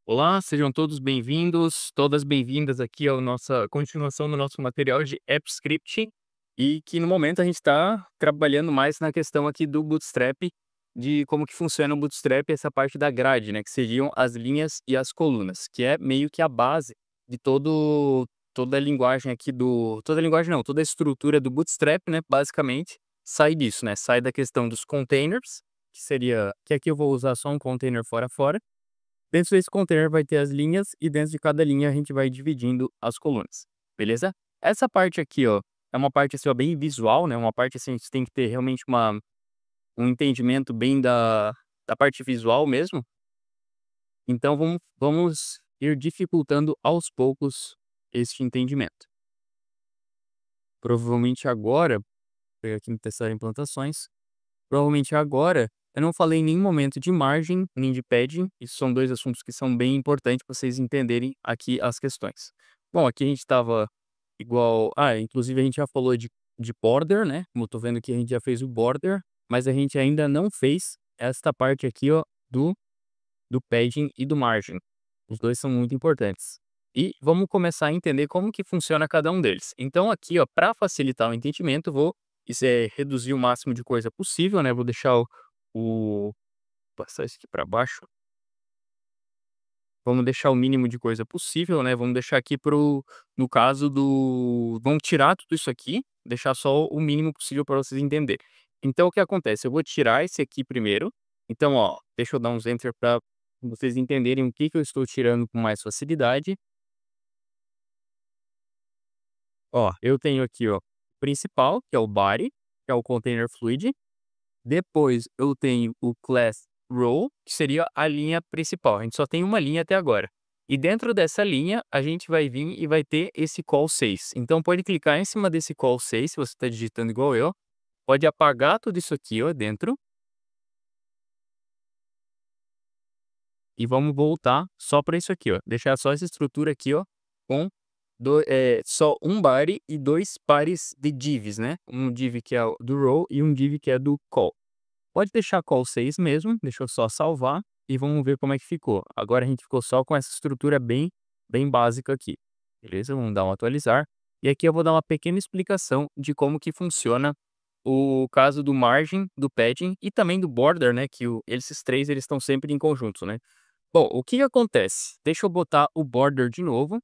Olá, sejam todos bem-vindos, todas bem-vindas aqui à nossa continuação do nosso material de AppScript, e que no momento a gente está trabalhando mais na questão aqui do Bootstrap, de como que funciona o Bootstrap, essa parte da grade, né, que seriam as linhas e as colunas, que é meio que a base de toda a linguagem aqui toda a linguagem não, toda a estrutura do Bootstrap, né, basicamente sai disso, né, sai da questão dos containers, que aqui eu vou usar só um container fora. Dentro desse container vai ter as linhas e dentro de cada linha a gente vai dividindo as colunas, beleza? Essa parte aqui, ó, é uma parte assim, ó, bem visual, né? Uma parte assim, a gente tem que ter realmente um entendimento bem da parte visual mesmo. Então vamos ir dificultando aos poucos este entendimento. Provavelmente agora, vou pegar aqui no testar implantações. Provavelmente agora, eu não falei em nenhum momento de margem, nem de padding. Isso são dois assuntos que são bem importantes para vocês entenderem aqui as questões. Bom, aqui a gente estava igual. Ah, inclusive a gente já falou de border, né? Como eu tô vendo aqui, a gente já fez o border, mas a gente ainda não fez esta parte aqui, ó, do padding e do margin. Os dois são muito importantes. E vamos começar a entender como que funciona cada um deles. Então aqui, ó, para facilitar o entendimento, isso é reduzir o máximo de coisa possível, né? Vou deixar passar isso aqui para baixo. Vamos deixar o mínimo de coisa possível, né? Vamos deixar aqui no caso vamos tirar tudo isso aqui, deixar só o mínimo possível para vocês entenderem. Então o que acontece? Eu vou tirar esse aqui primeiro. Então, ó, deixa eu dar uns enter para vocês entenderem o que que eu estou tirando com mais facilidade. Ó, eu tenho aqui, ó, o principal, que é o body, que é o container fluid. Depois eu tenho o class row, que seria a linha principal. A gente só tem uma linha até agora. E dentro dessa linha, a gente vai vir e vai ter esse call 6. Então pode clicar em cima desse call 6, se você está digitando igual eu. Pode apagar tudo isso aqui, ó, dentro. E vamos voltar só para isso aqui, ó. Deixar só essa estrutura aqui, ó, com só um body e dois pares de divs, né? Um div que é o do row e um div que é do call. Pode deixar call 6 mesmo, deixa eu só salvar e vamos ver como é que ficou. Agora a gente ficou só com essa estrutura bem básica aqui, beleza? Vamos dar um atualizar. E aqui eu vou dar uma pequena explicação de como que funciona o caso do margin, do padding e também do border, né? Que esses três eles estão sempre em conjunto, né? Bom, o que que acontece? Deixa eu botar o border de novo.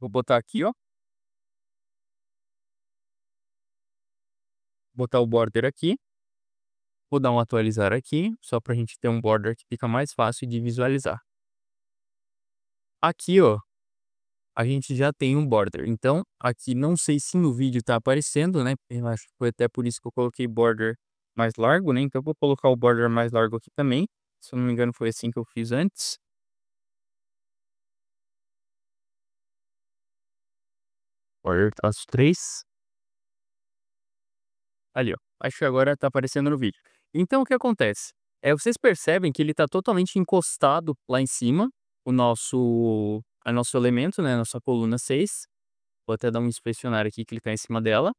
Vou botar aqui, ó. Botar o border aqui. Vou dar um atualizar aqui, só para a gente ter um border que fica mais fácil de visualizar. Aqui, ó, a gente já tem um border. Então, aqui não sei se no vídeo tá aparecendo, né? Eu acho que foi até por isso que eu coloquei border mais largo, né? Então, eu vou colocar o border mais largo aqui também. Se eu não me engano, foi assim que eu fiz antes. Border traço 3. Ali, ó. Acho que agora tá aparecendo no vídeo. Então, o que acontece? Vocês percebem que ele tá totalmente encostado lá em cima, nosso elemento, né? Nossa coluna 6. Vou até dar um inspecionar aqui e clicar em cima dela.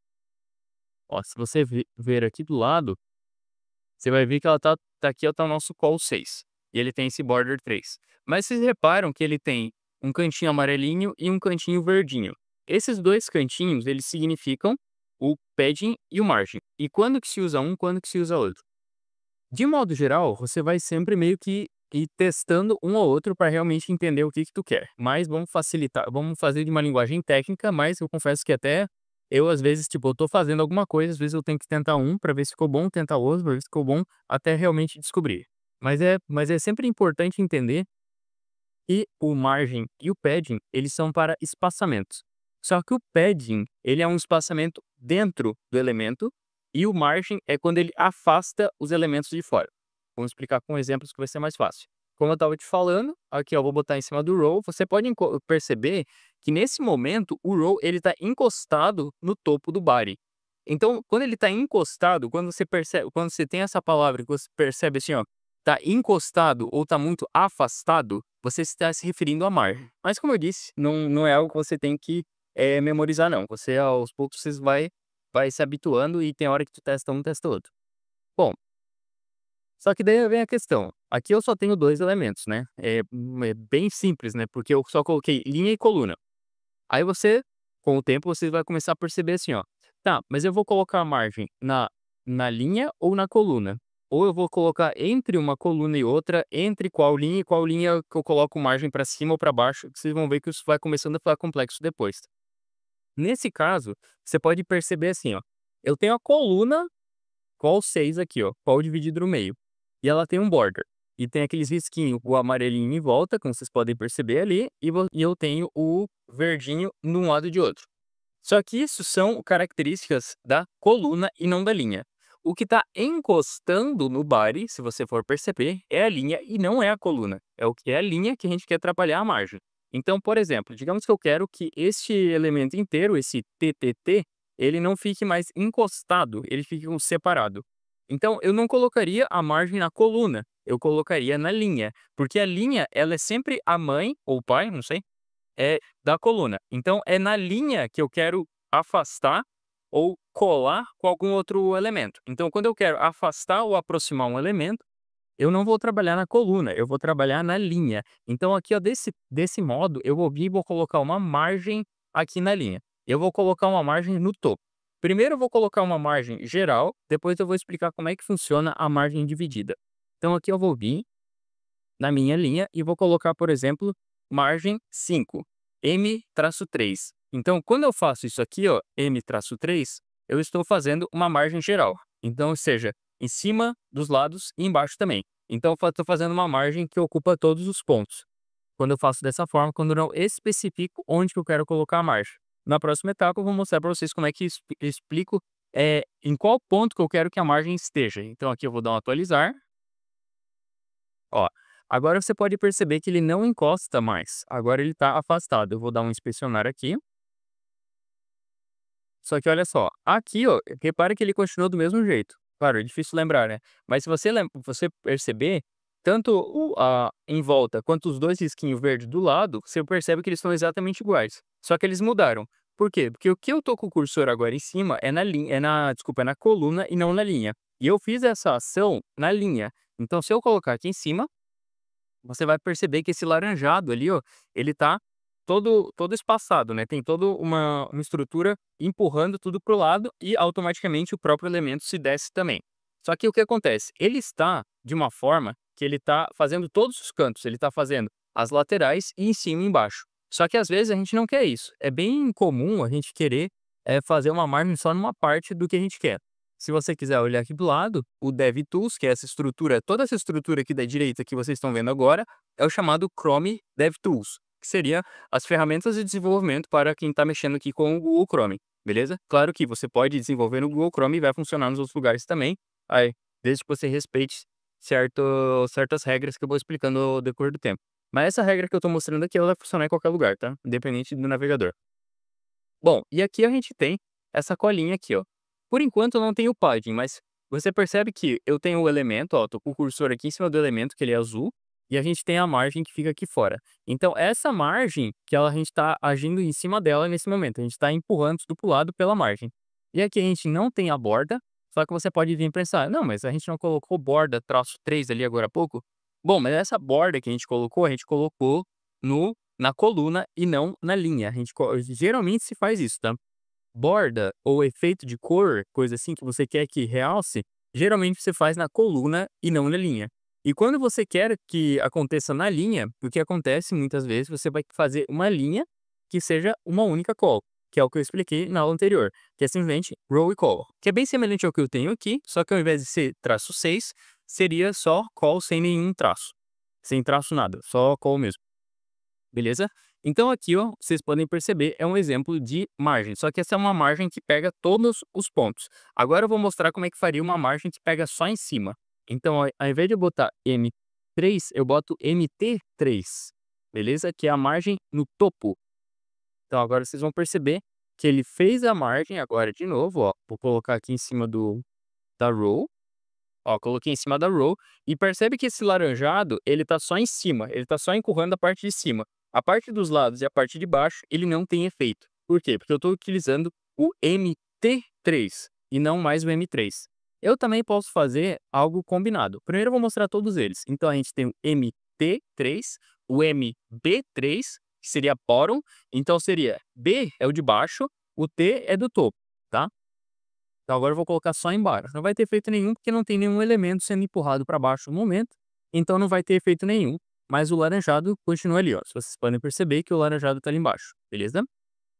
Ó, se você ver aqui do lado, você vai ver que ela tá aqui, ó, tá o nosso call 6. E ele tem esse border 3. Mas vocês reparam que ele tem um cantinho amarelinho e um cantinho verdinho. Esses dois cantinhos, eles significam o padding e o margin. E quando que se usa um, quando que se usa outro? De modo geral, você vai sempre meio que ir testando um ou outro para realmente entender o que que tu quer. Mas vamos facilitar, vamos fazer de uma linguagem técnica, mas eu confesso que até eu, às vezes, tipo, eu tô fazendo alguma coisa, às vezes eu tenho que tentar um para ver se ficou bom, tentar outro para ver se ficou bom, até realmente descobrir. Mas é sempre importante entender que o margin e o padding, eles são para espaçamentos. Só que o padding, ele é um espaçamento dentro do elemento e o margin é quando ele afasta os elementos de fora. Vamos explicar com exemplos que vai ser mais fácil. Como eu estava te falando, aqui eu vou botar em cima do row, você pode perceber que nesse momento o row ele está encostado no topo do body. Então, quando ele está encostado, quando você tem essa palavra que você percebe assim, ó, tá encostado ou tá muito afastado, você está se referindo a mar. Mas como eu disse, não é algo que você tem que memorizar não. Você aos poucos você vai se habituando e tem hora que tu testa um, testa outro. Bom, Só que daí vem a questão, aqui eu só tenho 2 elementos, né, é bem simples, né, porque eu só coloquei linha e coluna. Aí você, com o tempo, você vai começar a perceber assim, ó, tá, mas eu vou colocar a margem na linha ou na coluna? Ou eu vou colocar entre uma coluna e outra, entre qual linha que eu coloco margem para cima ou para baixo, que vocês vão ver que isso vai começando a ficar complexo depois. Nesse caso, você pode perceber assim, ó, eu tenho a coluna col 6 aqui, ó, col dividido no meio, e ela tem um border, e tem aqueles risquinhos, o amarelinho em volta, como vocês podem perceber ali, e eu tenho o verdinho de um lado e de outro. Só que isso são características da coluna e não da linha. O que está encostando no body, se você for perceber, é a linha e não é a coluna. É o que é a linha que a gente quer trabalhar a margem. Então, por exemplo, digamos que eu quero que este elemento inteiro, esse TTT, ele não fique mais encostado, ele fique separado. Então, eu não colocaria a margem na coluna, eu colocaria na linha, porque a linha, ela é sempre a mãe ou o pai, não sei, da coluna. Então é na linha que eu quero afastar ou colar com algum outro elemento. Então quando eu quero afastar ou aproximar um elemento, eu não vou trabalhar na coluna, eu vou trabalhar na linha. Então aqui, ó, desse modo, eu vou vir e vou colocar uma margem aqui na linha. Eu vou colocar uma margem no topo. Primeiro eu vou colocar uma margem geral, depois eu vou explicar como é que funciona a margem dividida. Então aqui eu vou vir na minha linha e vou colocar, por exemplo, margem 5, M-3. Então, quando eu faço isso aqui, ó, M-3, eu estou fazendo uma margem geral. Então, ou seja, em cima dos lados e embaixo também. Então, eu estou fazendo uma margem que ocupa todos os pontos. Quando eu faço dessa forma, quando eu não especifico onde que eu quero colocar a margem. Na próxima etapa, eu vou mostrar para vocês como é que explico em qual ponto que eu quero que a margem esteja. Então, aqui eu vou dar um atualizar. Ó, agora você pode perceber que ele não encosta mais, agora ele está afastado. Eu vou dar um inspecionar aqui. Só que olha só, aqui, ó, repare que ele continua do mesmo jeito. Claro, é difícil lembrar, né? Mas se você perceber, tanto em volta quanto os dois risquinhos verdes do lado, você percebe que eles estão exatamente iguais. Só que eles mudaram. Por quê? Porque o que eu tô com o cursor agora em cima é na linha, desculpa, é na coluna e não na linha. E eu fiz essa ação na linha. Então, se eu colocar aqui em cima, você vai perceber que esse laranjado ali, ó, ele tá todo espaçado, né, tem toda uma estrutura empurrando tudo para o lado e automaticamente o próprio elemento se desce também. Só que o que acontece? Ele está de uma forma que ele está fazendo todos os cantos, ele está fazendo as laterais e em cima e embaixo. Só que às vezes a gente não quer isso. É bem comum a gente querer fazer uma margem só numa parte do que a gente quer. Se você quiser olhar aqui do lado, o DevTools, que é essa estrutura, toda essa estrutura aqui da direita que vocês estão vendo agora, é o chamado Chrome DevTools, que seria as ferramentas de desenvolvimento para quem está mexendo aqui com o Google Chrome, beleza? Claro que você pode desenvolver no Google Chrome e vai funcionar nos outros lugares também, aí, desde que você respeite certas regras que eu vou explicando ao decorrer do tempo. Mas essa regra que eu estou mostrando aqui, ela vai funcionar em qualquer lugar, tá? Independente do navegador. Bom, e aqui a gente tem essa colinha aqui, ó. Por enquanto eu não tenho padding, mas você percebe que eu tenho o elemento, ó, tô com o cursor aqui em cima do elemento, que ele é azul, e a gente tem a margem que fica aqui fora. Então essa margem, que a gente está agindo em cima dela nesse momento, a gente está empurrando tudo pro lado pela margem. E aqui a gente não tem a borda, só que você pode vir pensar, não, mas a gente não colocou borda traço 3 ali agora há pouco? Bom, mas essa borda que a gente colocou na coluna e não na linha. Geralmente se faz isso, tá? Borda ou efeito de cor, coisa assim que você quer que realce, geralmente você faz na coluna e não na linha. E quando você quer que aconteça na linha, o que acontece muitas vezes, você vai fazer uma linha que seja uma única call, que é o que eu expliquei na aula anterior, que é simplesmente row e call, que é bem semelhante ao que eu tenho aqui, só que ao invés de ser traço 6, seria só call sem nenhum traço. Sem traço nada, só call mesmo. Beleza? Então aqui, ó, vocês podem perceber, é um exemplo de margem, só que essa é uma margem que pega todos os pontos. Agora eu vou mostrar como é que faria uma margem que pega só em cima. Então, ao invés de eu botar M3, eu boto MT3, beleza? Que é a margem no topo. Então agora vocês vão perceber que ele fez a margem agora de novo, ó. Vou colocar aqui em cima da row. Ó, coloquei em cima da row e percebe que esse laranjado, ele tá só em cima, ele tá só empurrando a parte de cima. A parte dos lados e a parte de baixo, ele não tem efeito. Por quê? Porque eu estou utilizando o MT3 e não mais o M3. Eu também posso fazer algo combinado. Primeiro eu vou mostrar todos eles. Então a gente tem o MT3, o MB3, que seria bottom. Então seria B é o de baixo, o T é do topo, tá? Então agora eu vou colocar só embaixo. Não vai ter efeito nenhum porque não tem nenhum elemento sendo empurrado para baixo no momento. Então não vai ter efeito nenhum. Mas o laranjado continua ali, ó. Vocês podem perceber que o laranjado tá ali embaixo, beleza?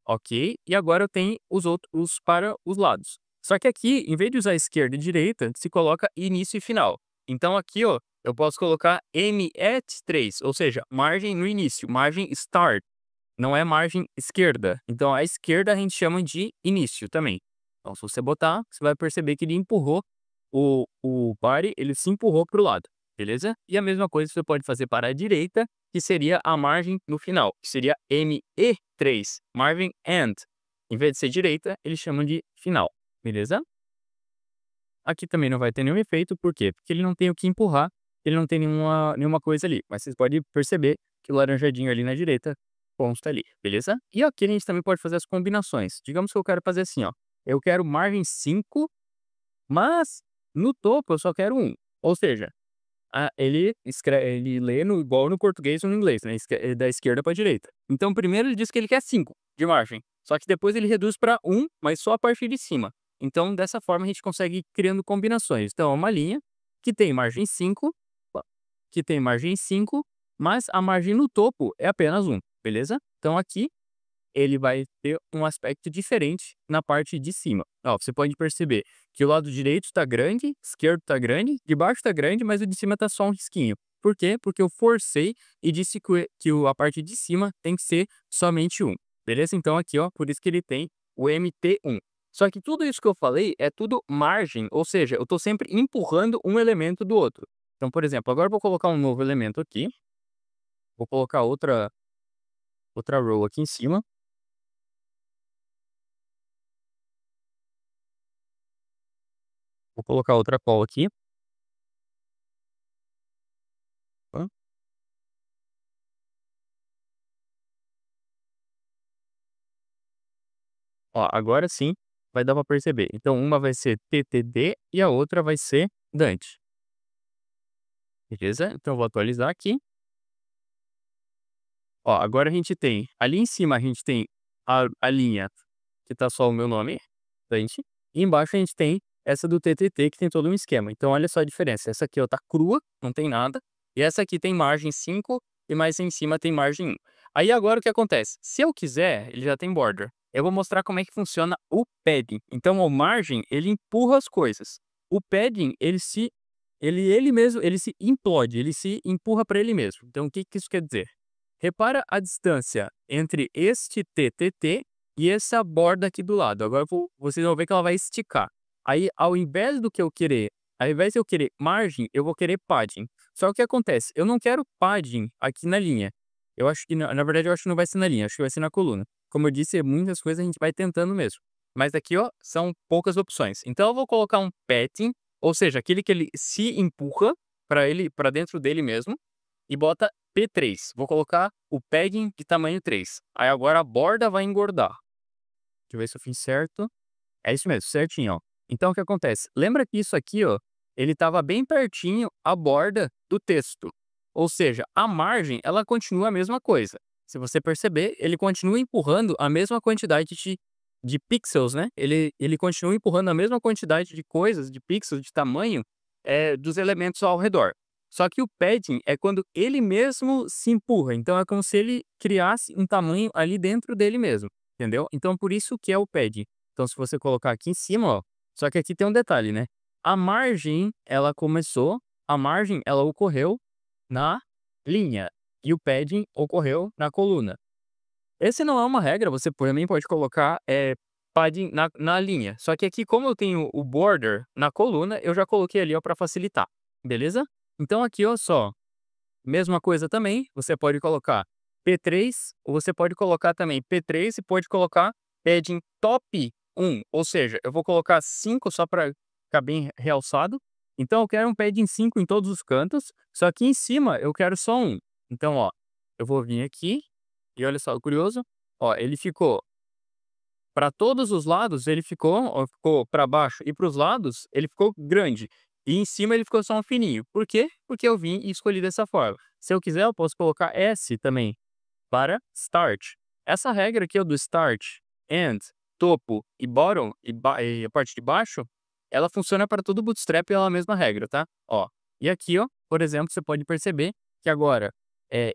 Ok. E agora eu tenho os outros para os lados. Só que aqui, em vez de usar esquerda e direita, se coloca início e final. Então aqui, ó, eu posso colocar M at 3, ou seja, margem no início, margem start. Não é margem esquerda. Então a esquerda a gente chama de início também. Então se você botar, você vai perceber que ele empurrou o body, ele se empurrou para o lado, beleza? E a mesma coisa você pode fazer para a direita, que seria a margem no final, que seria ME3, margin end. Em vez de ser direita, eles chamam de final, beleza? Aqui também não vai ter nenhum efeito, por quê? Porque ele não tem o que empurrar, ele não tem nenhuma coisa ali. Mas vocês podem perceber que o laranjadinho ali na direita consta ali, beleza? E aqui a gente também pode fazer as combinações. Digamos que eu quero fazer assim, ó. Eu quero margem 5, mas no topo eu só quero 1. Ou seja, ele lê igual no português ou no inglês, né? Da esquerda para a direita. Então primeiro ele diz que ele quer 5 de margem. Só que depois ele reduz para 1, mas só a partir de cima. Então, dessa forma, a gente consegue ir criando combinações. Então, é uma linha que tem margem 5, mas a margem no topo é apenas 1, beleza? Então, aqui, ele vai ter um aspecto diferente na parte de cima. Ó, você pode perceber que o lado direito está grande, esquerdo está grande, de baixo está grande, mas o de cima está só um risquinho. Por quê? Porque eu forcei e disse que a parte de cima tem que ser somente 1. Beleza? Então, aqui, ó, por isso que ele tem o MT1. Só que tudo isso que eu falei é tudo margem, ou seja, eu estou sempre empurrando um elemento do outro. Então, por exemplo, agora eu vou colocar um novo elemento aqui. Vou colocar outra row aqui em cima. Vou colocar outra call aqui. Tá? Ó, agora sim vai dar para perceber. Então, uma vai ser TTD e a outra vai ser Dante. Beleza? Então, eu vou atualizar aqui. Ó, agora a gente tem, ali em cima a gente tem a linha que tá só o meu nome, Dante. E embaixo a gente tem essa do TTT que tem todo um esquema. Então, olha só a diferença. Essa aqui, ó, tá crua, não tem nada. E essa aqui tem margem 5 e mais em cima tem margem 1. Aí agora o que acontece? Se eu quiser, ele já tem border. Eu vou mostrar como é que funciona o padding. Então, o margem, ele empurra as coisas. O padding, ele mesmo, ele se implode, ele se empurra para ele mesmo. Então, o que isso quer dizer? Repara a distância entre este TTT e essa borda aqui do lado. Agora vocês vão ver que ela vai esticar. Aí, ao invés de eu querer margem, eu vou querer padding. Só que o que acontece? Eu não quero padding aqui na linha. Eu acho que, na verdade, eu acho que não vai ser na linha, acho que vai ser na coluna. Como eu disse, muitas coisas a gente vai tentando mesmo. Mas aqui, ó, são poucas opções. Então, eu vou colocar um padding, ou seja, aquele que ele se empurra para dentro dele mesmo, e bota P3. Vou colocar o padding de tamanho 3. Aí agora a borda vai engordar. Deixa eu ver se eu fiz certo. É isso mesmo, certinho, ó. Então o que acontece? Lembra que isso aqui, ó, ele estava bem pertinho a borda do texto. Ou seja, a margem, ela continua a mesma coisa. Se você perceber, ele continua empurrando a mesma quantidade de pixels, né? Ele continua empurrando a mesma quantidade de coisas, de pixels, de tamanho, dos elementos ao redor. Só que o padding é quando ele mesmo se empurra. Então é como se ele criasse um tamanho ali dentro dele mesmo, entendeu? Então por isso que é o padding. Então se você colocar aqui em cima, ó, só que aqui tem um detalhe, né? A margem, a margem, ela ocorreu na linha e o padding ocorreu na coluna. Esse não é uma regra, você também pode colocar padding na linha. Só que aqui, como eu tenho o border na coluna, eu já coloquei ali, ó, para facilitar, beleza? Então aqui, ó, só, mesma coisa também, você pode colocar P3, ou você pode colocar também P3 e pode colocar padding top 1, ou seja, eu vou colocar 5 só para ficar bem realçado. Então eu quero um padding 5 em todos os cantos, só que em cima eu quero só 1. Então, ó, eu vou vir aqui e olha só, curioso, ó, ele ficou Para todos os lados ele ficou para baixo e para os lados ele ficou grande. E em cima ele ficou só um fininho. Por quê? Porque eu vim e escolhi dessa forma. Se eu quiser eu posso colocar S também para Start. Essa regra aqui, ó, do Start, End, topo e Bottom e a parte de baixo, ela funciona para todo Bootstrap pela mesma regra, tá? Ó, e aqui, ó, por exemplo, você pode perceber que agora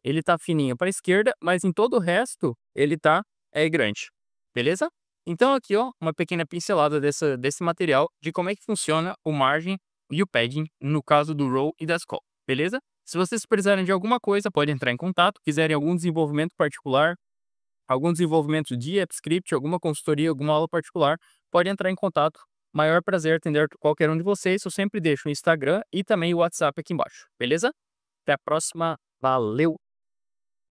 ele tá fininho para a esquerda, mas em todo o resto ele tá grande, beleza? Então aqui, ó, uma pequena pincelada desse material de como é que funciona o margin e o padding no caso do row e da scroll, beleza? Se vocês precisarem de alguma coisa, pode entrar em contato. Quiserem algum desenvolvimento particular, algum desenvolvimento de AppScript, alguma consultoria, alguma aula particular, pode entrar em contato. Maior prazer atender qualquer um de vocês. Eu sempre deixo o Instagram e também o WhatsApp aqui embaixo, beleza? Até a próxima. Valeu!